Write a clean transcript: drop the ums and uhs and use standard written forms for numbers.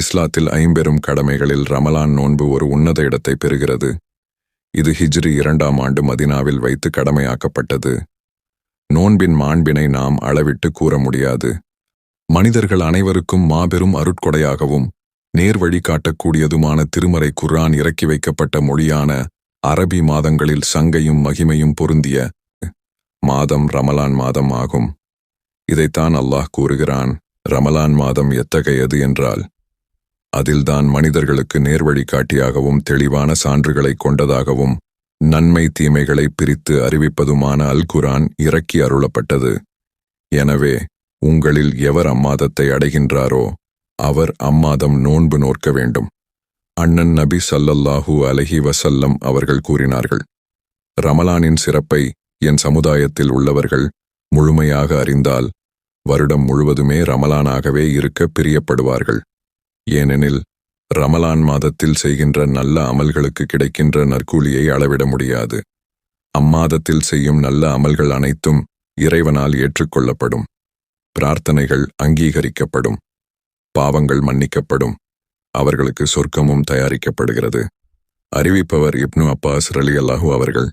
இஸ்லாத்தில் ஐம்பெரும் கடமைகளில் ரமலான் நோன்பு ஒரு உன்னத இடத்தை பெறுகிறது. இது ஹிஜ்ரி 2ஆம் ஆண்டு மதினாவில் வைத்து கடமையாக்கப்பட்டது. நோன்பின் மாண்பினை நாம் அளவிட்டு கூற முடியாது. மனிதர்கள் அனைவருக்கும் மாபெரும் அருட்கொடையாகவும் நேர்வழி காட்டக்கூடியதுமான திருமறை குர்ஆன் இறக்கி வைக்கப்பட்ட மொழியான அரபி மாதங்களில் சங்கையும் மகிமையும் பொருந்திய மாதம் ரமலான் மாதம் ஆகும். இதைத்தான் அல்லாஹ் கூறுகிறான். ரமலான் மாதம் எத்தகையது என்றால், அதில்தான் மனிதர்களுக்கு நேர்வழி காட்டியாகவும் தெளிவான சான்றுகளை கொண்டதாகவும் நன்மை தீமைகளை பிரித்து அறிவிப்பதுமான அல் குர்ஆன் இறக்கி அருளப்பட்டது. எனவே உங்களில் எவர் அம்மாதத்தை அடைகின்றாரோ அவர் அம்மாதம் நோன்பு நோற்க வேண்டும். அண்ணன் நபி ஸல்லல்லாஹு அலைஹி வஸல்லம் அவர்கள் கூறினார்கள், ரமலானின் சிறப்பை என் சமுதாயத்தில் உள்ளவர்கள் முழுமையாக அறிந்தால் வருடம் முழுவதுமே ரமலானாகவே இருக்க பிரியப்படுவார்கள். ஏனெனில் ரமலான் மாதத்தில் செய்கின்ற நல்ல அமல்களுக்கு கிடைக்கின்ற நற்கூலியை அளவிட முடியாது. அம்மாதத்தில் செய்யும் நல்ல அமல்கள் அனைத்தும் இறைவனால் ஏற்றுக்கொள்ளப்படும். பிரார்த்தனைகள் அங்கீகரிக்கப்படும். பாவங்கள் மன்னிக்கப்படும். அவர்களுக்கு சொர்க்கமும் தயாரிக்கப்படுகிறது. அறிவிப்பவர் இப்னு அப்பாஸ் ரலியல்லாஹு அவர்கள்.